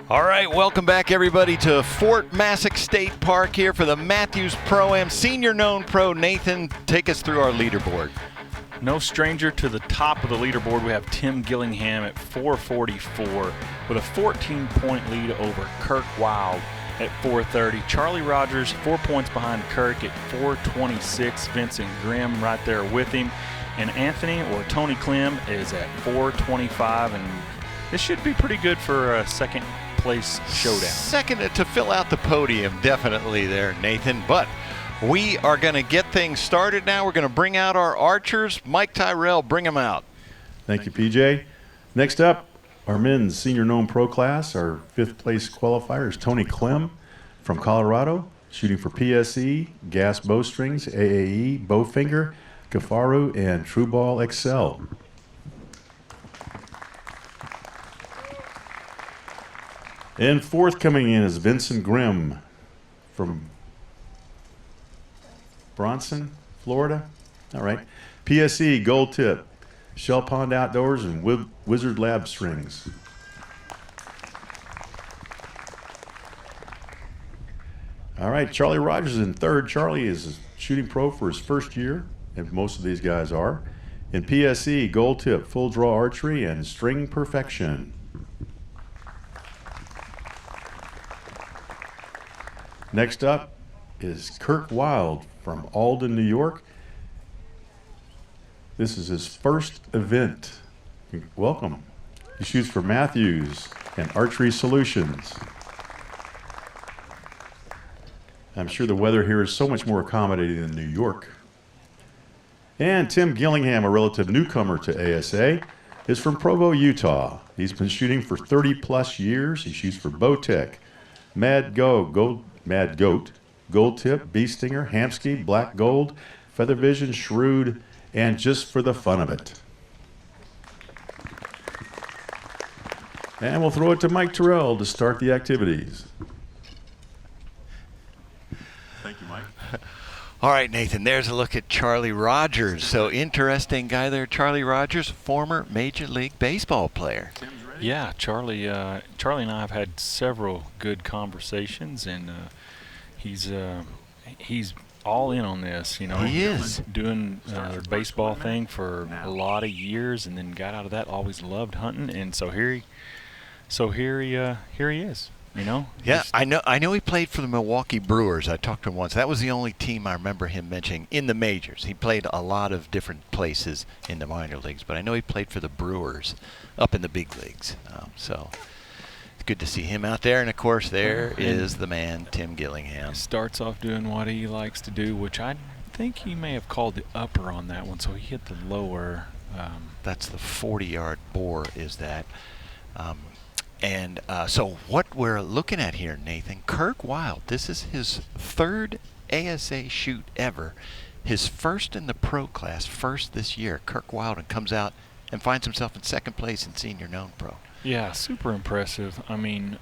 All right, welcome back, everybody, to Fort Massac State Park here for the Mathews Pro-Am. Senior known pro Nathan, take us through our leaderboard. No stranger to the top of the leaderboard. We have Tim Gillingham at 444 with a 14-point lead over Kirk Wilde at 430. Charlie Rogers 4 points behind Kirk at 426. Vinson Grimm right there with him. And Anthony or Tony Clem is at 425. And this should be pretty good for a second place showdown. Second to fill out the podium, definitely there, Nathan. But we are going to get things started now. We're going to bring out our archers. Mike Tyrell, bring them out. Thank you, PJ. Next up, our men's senior known pro class. Our fifth place qualifier is Tony Clem from Colorado, shooting for PSE, gas bowstrings, AAE, bowfinger, Kafaru, and True Ball XL. And fourth coming in is Vinson Grimm from Bronson, Florida. All right. PSE, gold tip, Shell Pond Outdoors, and Wizard Lab strings. All right, Charlie Rogers in third. Charlie is a shooting pro for his first year, and most of these guys are. In PSE, gold tip, full draw archery, and string perfection. Next up is Kirk Wilde from Alden, New York. This is his first event. Welcome. He shoots for Mathews and Archery Solutions. I'm sure the weather here is so much more accommodating than New York. And Tim Gillingham, a relative newcomer to ASA, is from Provo, Utah. He's been shooting for 30 plus years. He shoots for Bowtech, Mad Goat, Gold Tip, Bee Stinger, Hamsky, Black Gold, Feather Vision, Shrewd, and just for the fun of it. And we'll throw it to Mike Terrell to start the activities. Thank you, Mike. All right, Nathan, there's a look at Charlie Rogers. So interesting guy there, Charlie Rogers, former Major League Baseball player. Yeah, Charlie and I have had several good conversations, and he's all in on this. You know, he is doing the baseball thing for a lot of years, and then got out of that. Always loved hunting, and so here he is. You know. Yeah, I know he played for the Milwaukee Brewers. I talked to him once. That was the only team I remember him mentioning in the majors. He played a lot of different places in the minor leagues, but I know he played for the Brewers up in the big leagues. So it's good to see him out there. And, of course, there is the man, Tim Gillingham. Starts off doing what he likes to do, which I think he may have called the upper on that one, so he hit the lower. That's the 40-yard bore is that. So what we're looking at here, Nathan, Kirk Wilde, this is his third ASA shoot ever. His first in the pro class, first this year. Kirk Wilde comes out and finds himself in second place in senior known pro. Yeah, super impressive. I mean,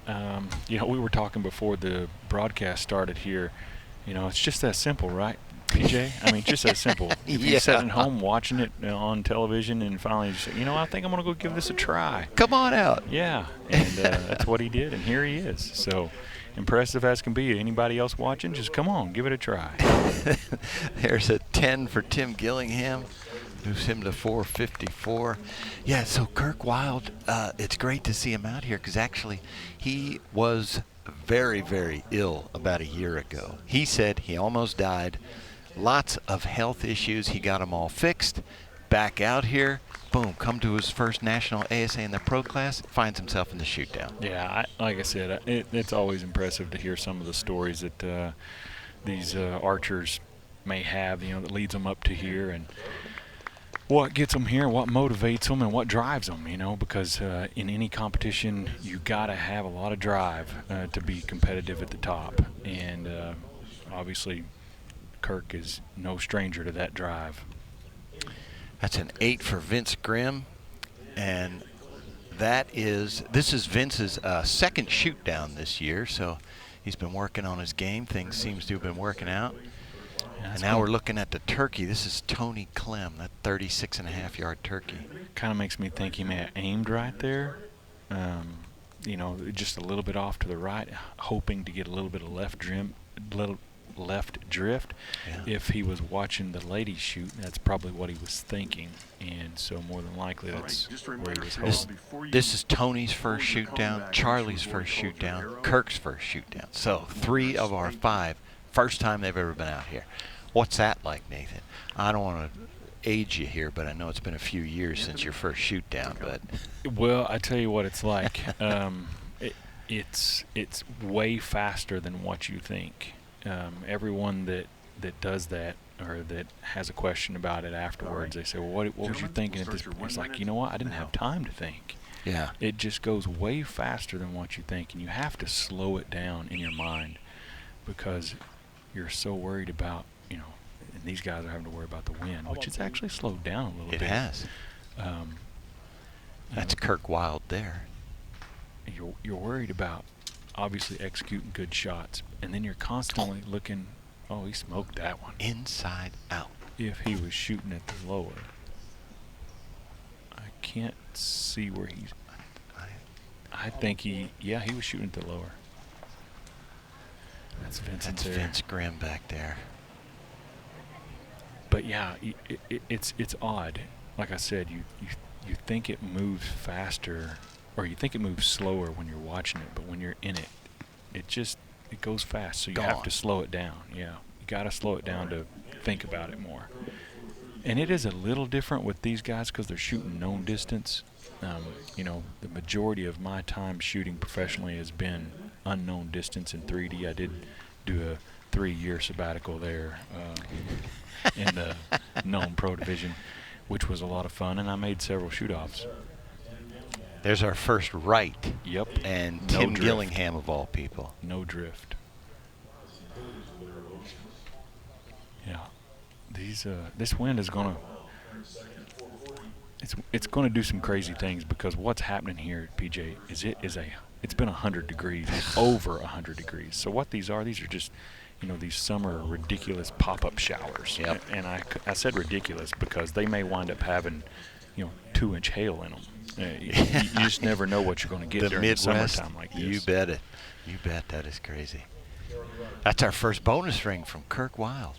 we were talking before the broadcast started here. You know, it's just that simple, right, PJ? I mean, just that simple. If you sat at home watching it on television and finally you say, I think I'm going to go give this a try. Come on out. Yeah, and that's what he did, and here he is. So impressive as can be. Anybody else watching, just come on, give it a try. There's a 10 for Tim Gillingham. Moves him to 454. Yeah, so Kirk Wilde, it's great to see him out here because actually he was very, very ill about a year ago. He said he almost died. Lots of health issues. He got them all fixed. Back out here. Boom, come to his first national ASA in the pro class. Finds himself in the shootdown. Yeah, like I said, it's always impressive to hear some of the stories that these archers may have, that leads them up to here, and what gets them here, what motivates them, and what drives them, because in any competition, you got to have a lot of drive to be competitive at the top. And obviously, Kirk is no stranger to that drive. That's an 8 for Vince Grimm. And this is Vince's second shoot down this year, so he's been working on his game. Things seems to have been working out. And now we're looking at the turkey. This is Tony Clem, that 36.5-yard turkey. Kind of makes me think he may have aimed right there. just a little bit off to the right, hoping to get a little bit of left drift. Yeah. If he was watching the ladies shoot, that's probably what he was thinking, and so more than likely that's where he was hoping. This is Tony's first shoot down, Charlie's first shoot down, Kirk's first shoot down. So 3 of our 5, first time they've ever been out here. What's that like, Nathan? I don't want to age you here, but I know it's been a few years since your first shoot down. But well, I tell you what it's like. It's way faster than what you think. Everyone that does that or that has a question about it afterwards, they say, well, what was you thinking at this point? It's like, you know what? I didn't have time to think. yeah, It just goes way faster than what you think, and you have to slow it down in your mind because you're so worried about, and these guys are having to worry about the wind, which it's actually slowed down a little bit. it has. That's Kirk Wilde there. You're worried about obviously executing good shots, and then you're constantly looking, oh, he smoked that one. Inside out. If he was shooting at the lower. I can't see where he's. I think he was shooting at the lower. That's Vinson That's there. Vince Grimm back there. But yeah, it's odd. Like I said, you think it moves faster, or you think it moves slower when you're watching it, but when you're in it, it goes fast. So you have to slow it down. Yeah, you got to slow it down to think about it more. And it is a little different with these guys because they're shooting known distance. The majority of my time shooting professionally has been unknown distance in 3D. I did do a 3-year sabbatical there in the known pro division, which was a lot of fun, and I made several shoot-offs. There's our first right. Yep. And No Tim drift. Gillingham of all people. No drift. Yeah. This wind is gonna. It's gonna do some crazy things because what's happening here at PJ is it's been 100 degrees, over 100 degrees. So what these are just, these summer ridiculous pop-up showers. Yep. And I said ridiculous because they may wind up having, 2-inch hail in them. You just never know what you're going to get The during Midwest, the summertime like this. you bet it. You bet that is crazy. That's our first bonus ring from Kirk Wilde.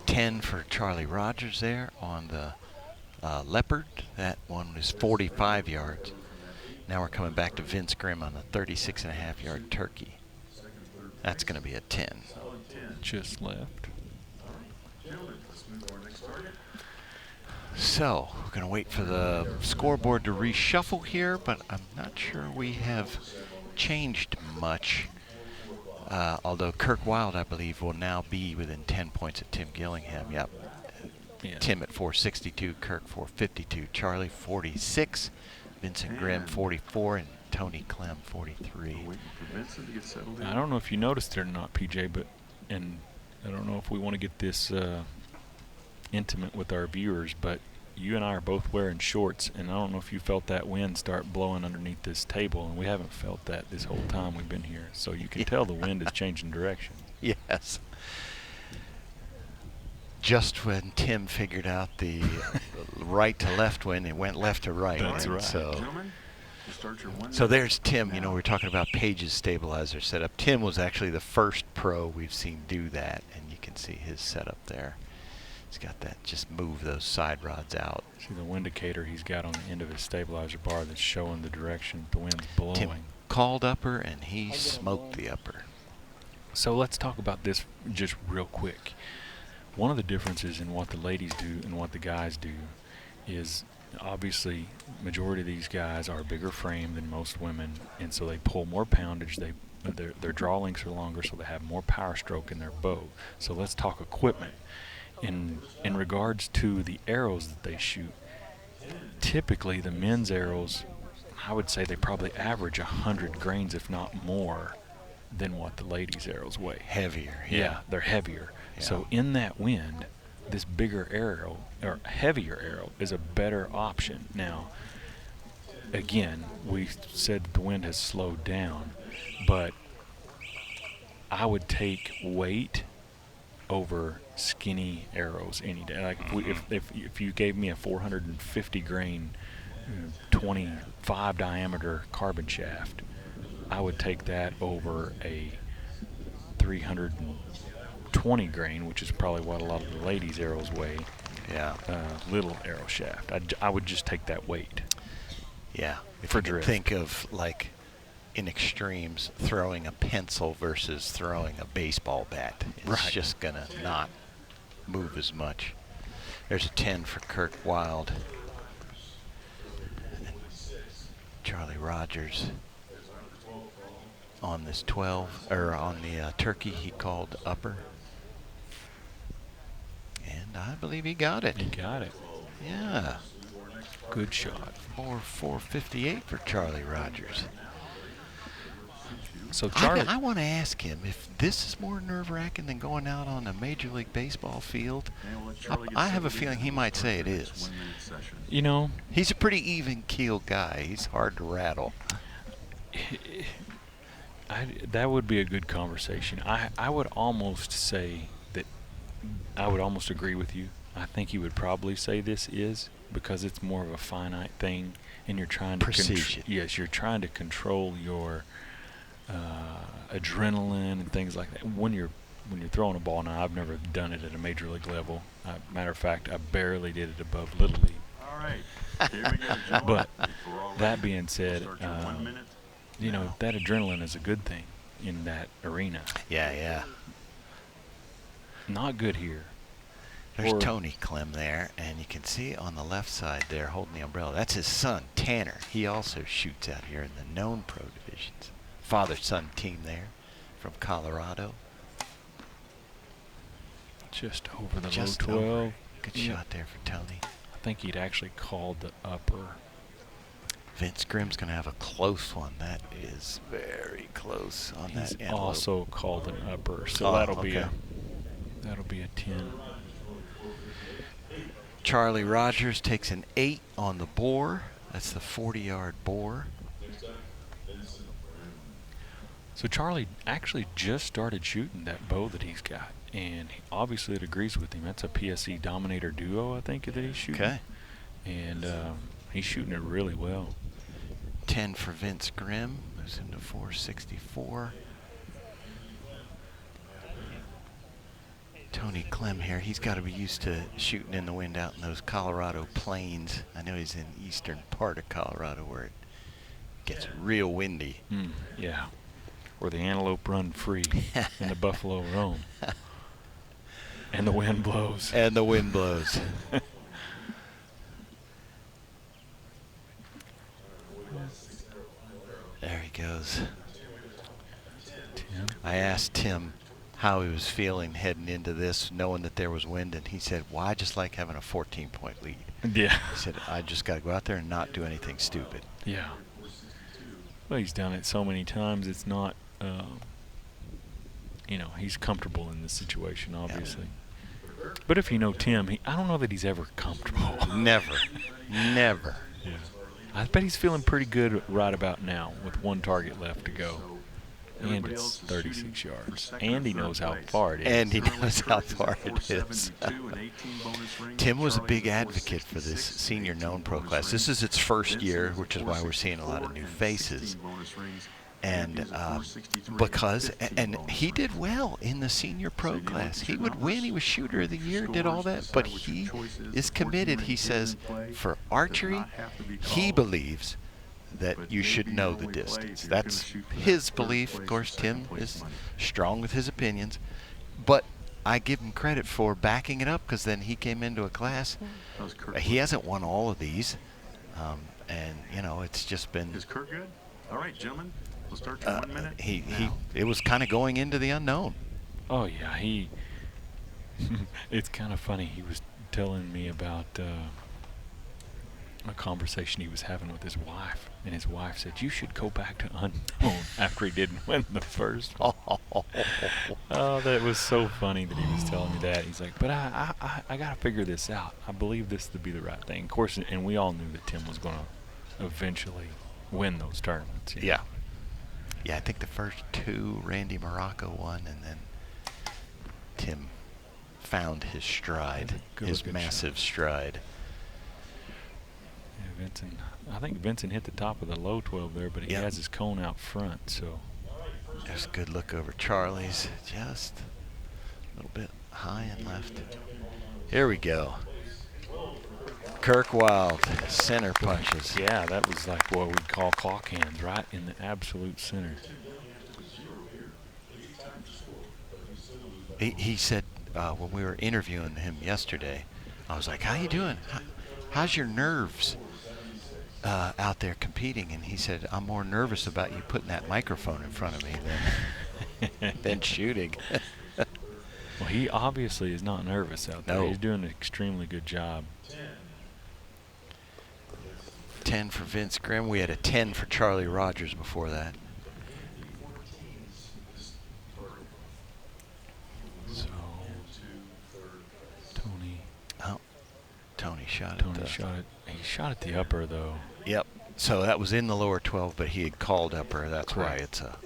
10 for Charlie Rogers there on the Leopard. That one was 45 yards. Now we're coming back to Vince Grimm on the 36.5-yard turkey. That's going to be a 10. Just left. So we're going to wait for the scoreboard to reshuffle here, but I'm not sure we have changed much. Although Kirk Wilde, I believe, will now be within 10 points of Tim Gillingham. Yep. Yeah. Tim at 462, Kirk 452, Charlie 46, Vincent Grimm 44, and Tony Clem 43. I don't know if you noticed it or not, PJ, and I don't know if we want to get this intimate with our viewers, but you and I are both wearing shorts, and I don't know if you felt that wind start blowing underneath this table, and we haven't felt that this whole time we've been here. So you can tell the wind is changing direction. Yes. Just when Tim figured out the right to left wind, it went left to right. That's right. So there's Tim. We were talking about Page's stabilizer setup. Tim was actually the first pro we've seen do that, and you can see his setup there. He's got that, just move those side rods out. See the wind indicator he's got on the end of his stabilizer bar that's showing the direction the wind's blowing. Tim called upper, and he smoked the upper. So let's talk about this just real quick. One of the differences in what the ladies do and what the guys do is obviously majority of these guys are bigger frame than most women, and so they pull more poundage. Their draw lengths are longer, so they have more power stroke in their bow. So let's talk equipment. In regards to the arrows that they shoot, typically the men's arrows, I would say they probably average 100 grains, if not more, than what the ladies' arrows weigh. Heavier. Yeah, they're heavier. Yeah. So in that wind, this bigger arrow or heavier arrow is a better option. Now, again, we said the wind has slowed down, but I would take weight over skinny arrows any day. Like if you gave me a 450 grain 25 diameter carbon shaft, I would take that over a 320 grain, which is probably what a lot of the ladies' arrows weigh. Yeah. Little arrow shaft. I would just take that weight. Yeah. If For you can drift. think of, like, in extremes, throwing a pencil versus throwing a baseball bat. It's Right. just going to not move as much. There's a 10 for Kirk Wilde. Charlie Rogers on this 12, or on the turkey, he called upper. And I believe he got it. You got it. Yeah. Good shot. 458 for Charlie Rogers. So Charlie, I want to ask him if this is more nerve-wracking than going out on a Major League Baseball field. I have a feeling he might say it is. you know, He's a pretty even-keeled guy. He's hard to rattle. that would be a good conversation. I would almost say that I would almost agree with you. I think he would probably say this is because it's more of a finite thing, and you're trying to Precision. yes, you're trying to control your adrenaline and things like that. When you're throwing a ball, now I've never done it at a major league level. Matter of fact, I barely did it above Little League. All right. Here we go, John. But We're all that ready. being said, Start your 1 minute. you know, that adrenaline is a good thing in that arena. Yeah. Not good here. There's Or- Tony Clem there, and you can see on the left side there holding the umbrella. That's his son, Tanner. He also shoots out here in the known pro divisions. Father-son team there from Colorado. Just over the Just low 12. over. Good Yeah. shot there for Tony. I think he'd actually called the upper. Vince Grimm's going to have a close one. That is very close on He's that antelope. also called an upper, so Oh, that'll be okay. a 10. Charlie Rogers takes an 8 on the boar. That's the 40-yard boar. So Charlie actually just started shooting that bow that he's got, and obviously it agrees with him. That's a PSE Dominator Duo, I think, that he's shooting. Okay. And he's shooting it really well. 10 for Vince Grimm. Moves him to 464. Tony Clem here. He's got to be used to shooting in the wind out in those Colorado plains. I know he's in eastern part of Colorado where it gets real windy. Yeah. Where the antelope run free and the buffalo roam. And the wind blows. And the wind blows. There he goes. Tim. I asked Tim how he was feeling heading into this, knowing that there was wind, and he said, well, I just like having a 14-point lead. Yeah. He said, I just got to go out there and not do anything stupid. Yeah. Well, he's done it so many times. It's not, you know, he's comfortable in this situation, obviously. But if you know Tim, I don't know that he's ever comfortable. Never. Never. Yeah. I bet he's feeling pretty good right about now with one target left to go. And it's 36 yards. And he knows how far it is. And he knows how far it is. Tim was a big advocate for this senior known pro class. This is its first year, which is why we're seeing a lot of new faces. And because, and he did well in the senior pro class. He would win. He was shooter of the year, did all that. But he is committed. He says for archery, he believes that you should know the distance. That's his belief. Of course, Tim is strong with his opinions. But I give him credit for backing it up because then he came into a class. He hasn't won all of these. And, you know, it's just been... Is Kirk good? All right, gentlemen. We'll start your 1 minute. It was kind of going into the unknown. Oh, yeah. It's kind of funny. He was telling me about a conversation he was having with his wife. And his wife said, you should go back to unknown after he didn't win the first one. Oh, that was so funny that he was telling me that. He's like, but I got to figure this out. I believe this to be the right thing. Of course, and we all knew that Tim was going to eventually win those tournaments. You know? Yeah. Yeah, I think the first two, Randy Morocco won, and then Tim found his stride, his massive stride. Vinson. I think Vinson hit the top of the low 12 there, but he has his cone out front. So there's a good look over Charlie's. Just a little bit high and left. Here we go. Kirk Wilde, center punches. Yeah, that was like what we'd call clock hands, right in the absolute center. He said when we were interviewing him yesterday, I was like, how you doing? How's your nerves out there competing? And he said, I'm more nervous about you putting that microphone in front of me than shooting. Well, he obviously is not nervous out there. No. He's doing an extremely good job. 10 for Vince Grimm. We had a 10 for Charlie Rogers before that. So, Tony shot Tony it. shot it. He shot at the upper, though. Yep. So that was in the lower 12, but he had called upper. That's Correct. why it's a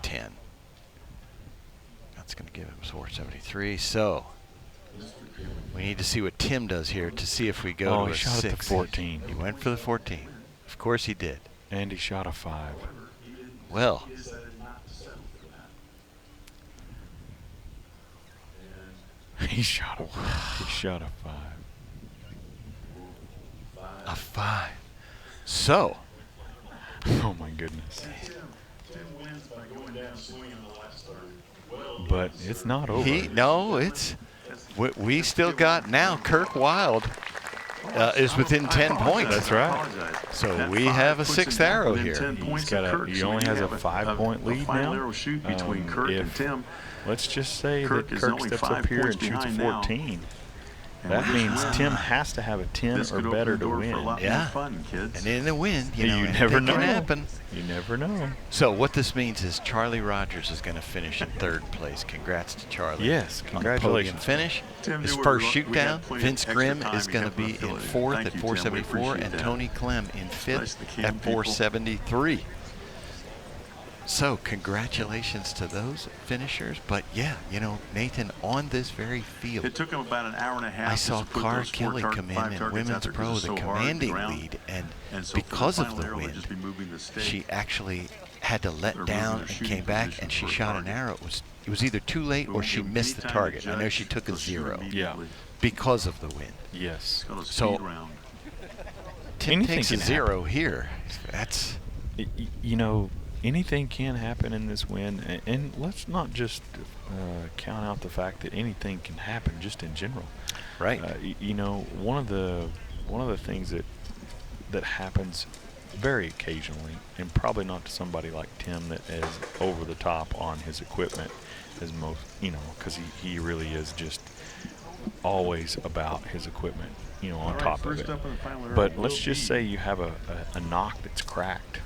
10. That's going to give him 473. So we need to see what Tim does here to see if we go to a 6. He shot at the 14. He went for the 14. Of course he did. And he shot a 5. Well, he shot a 5. a 5. So, Oh my goodness. But it's not over. we still got now Kirk Wilde is within 10 points. That's right. So we have a 6th arrow here. He only has a 5-point lead now. Between Kirk and Tim. Let's just say Kirk that is Kirk only steps 5 up here points and shoots a behind now. 14. And That means Tim has to have a 10 or better to win. Yeah. Fun, kids. And in the win, You anything never know. can happen. You never know. So what this means is Charlie Rogers is going to finish in 3rd place. Congrats to Charlie. Yes, on the congratulations. podium finish. Tim, His we first had shootdown. plenty of Vince extra Grimm time is going to to be get in from the 4th Thank at you, Tim. We 474, appreciate and that. Tony Clem in 5th nice to the at Cam people. 473. So congratulations to those finishers. But yeah, Nathan, on this very field, It took him about an hour and a half. I saw to put Cara those Kelly 5 come in targets in out Women's there 'cause Pro, it's the so hard to commanding ground. lead, And so for because the of final the arrow, we'll wind, just be moving the stake. she actually had to Or let moving down the and shooting came back, position and she for a shot an target. arrow. It was either too late We or won't she give him missed any the time target. to I know judge. she took a He'll shoot 0 immediately. because of the wind. Yes. It's called a So- speed round. Tim Anything takes a can 0 here. That's Anything can happen in this win, and let's not just count out the fact that anything can happen just in general. right. One of the things that happens very occasionally, and probably not to somebody like Tim that is over the top on his equipment, as most, because he really is just always about his equipment, on top of it. But let's just say you have a knock that's cracked,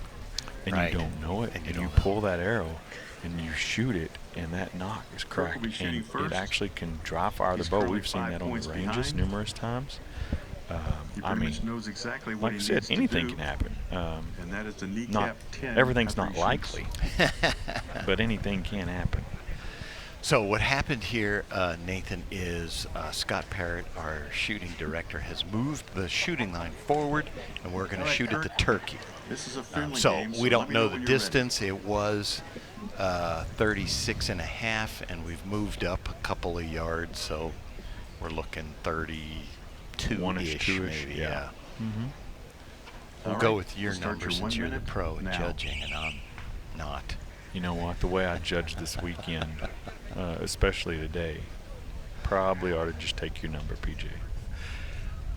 and Right. you don't know it, And and you you don't know. pull that arrow, and you shoot it, and that knock is Kirk will cracked, be shooting and first. it actually can dry fire the He's bow. currently We've seen 5 that on points the ranges behind. numerous times. He I pretty mean, much knows exactly what like I he said, needs to anything do. can happen. And that is the kneecap Not 10. everything's after not he shoots. likely, but anything can happen. So what happened here, Nathan, is Scott Parrott, our shooting director, has moved the shooting line forward, and we're going to All right, shoot at the Kirk. turkey. This is a friendly So game, we let don't me know when the you're ready. distance. It was 36 and a half, and we've moved up a couple of yards, so we're looking 32-ish, One-ish, two-ish, maybe. yeah. Yeah. We'll All go right, with your we'll start number your since 1 you're the minute pro at now. judging, and I'm not. You know what? The way I judged this weekend, especially today, probably ought to just take your number, PJ.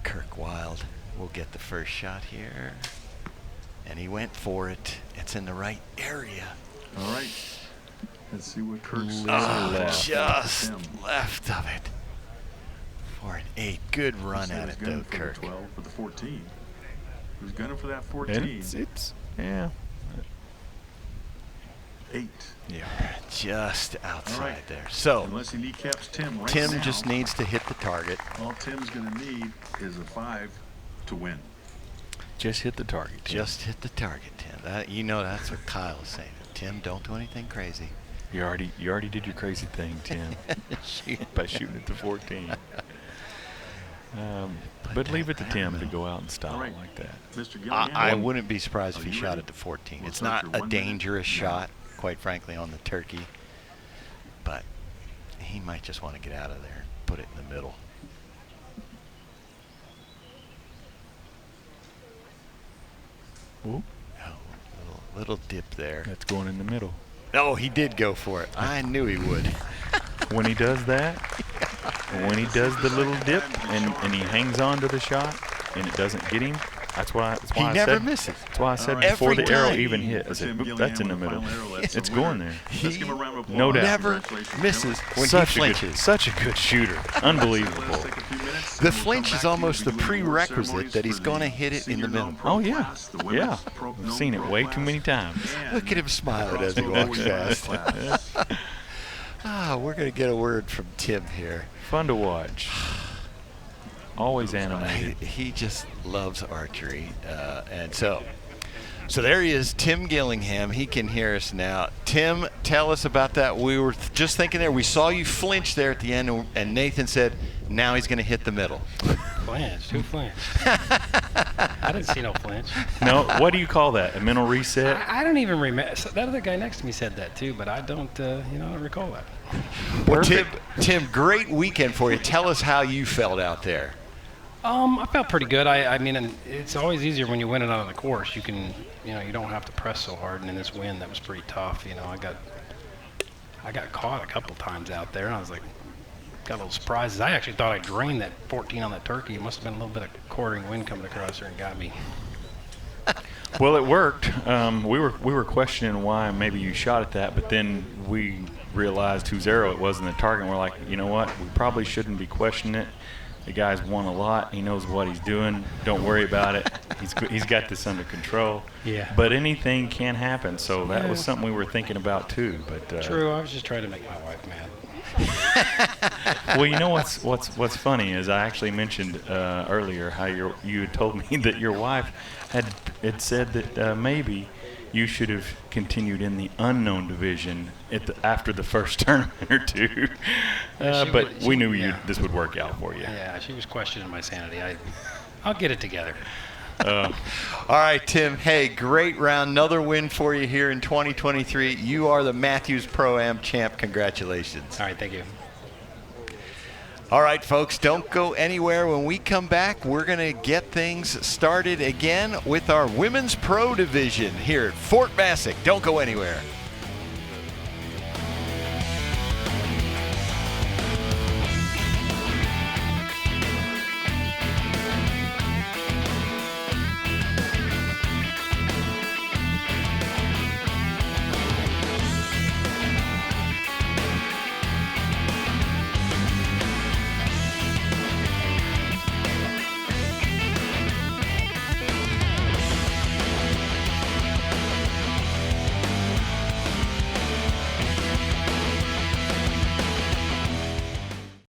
Kirk Wilde will get the first shot here, and he went for it. It's in the right area. All right. Let's see what Kirk's left. Just Tim. left of it for an 8. Good run He at was it, though, gunning for the Kirk. 12 for the 14. He was gunning for that 14. And it's yeah. 8. Yeah, just outside right. there. So Unless he kneecaps Tim right Tim now, just needs to hit the target. all Tim's going to need is a 5 to win. Just hit the target. Tim. Just hit the target, Tim. That's what Kyle is saying. Tim, don't do anything crazy. You already did your crazy thing, Tim, Shoot. by shooting at the 14. But leave it to Tim to go out and style it like that. Mr. I wouldn't be surprised if he shot it to 14. It's not a dangerous shot, quite frankly, on the turkey. But he might just want to get out of there and put it in the middle. Ooh. Oh, little dip there. That's going in the middle. Oh, he did go for it. I knew he would. When he does that, when he does the little dip and he hangs on to the shot and it doesn't get him, that's why He I never said, misses. That's why I said Every before the arrow time. even hit, I said, "Oop, that's in the middle. It's going there." He No doubt. never misses when Such he flinches. such a good shooter. Unbelievable. The flinch is almost the prerequisite that he's going to hit it in the middle. Oh, yeah. Yeah. I've seen it way too many times. Look at him smiling as he walks past. We're going to get a word from Tim here. Fun to watch. Always animated. He just loves archery. And so there he is, Tim Gillingham. He can hear us now. Tim, tell us about that. We were just thinking there. We saw you flinch there at the end, and Nathan said, now he's going to hit the middle. Flinch? Who flinched? I didn't see no flinch. No, what do you call that? A mental reset? I don't even remember. That other guy next to me said that too, but I don't, I don't recall that. Well, Tim, great weekend for you. Tell us how you felt out there. I felt pretty good. I mean, and it's always easier when you win it out of the course. You can, you don't have to press so hard. And in this wind, that was pretty tough. I got caught a couple times out there, and I was like, got a little surprises. I actually thought I drained that 14 on that turkey. It must have been a little bit of quartering wind coming across there and got me. Well, it worked. We were questioning why maybe you shot at that, but then we realized whose arrow it was in the target, and we're like, you know what? We probably shouldn't be questioning it. The guy's won a lot. He knows what he's doing. Don't worry about it. He's got this under control. Yeah. But anything can happen, so that was something we were thinking about too. But True. I was just trying to make my wife mad. Well, you know what's funny is I actually mentioned earlier how you had told me that your wife had said that maybe you should have continued in the unknown division after the first tournament or two. But we knew this would work out for you. Yeah, she was questioning my sanity. I'll get it together. All right, Tim. Hey, great round. Another win for you here in 2023. You are the Mathews Pro-Am champ. Congratulations. All right, thank you. All right, folks, don't go anywhere. When we come back, we're going to get things started again with our Women's Pro Division here at Fort Massac. Don't go anywhere.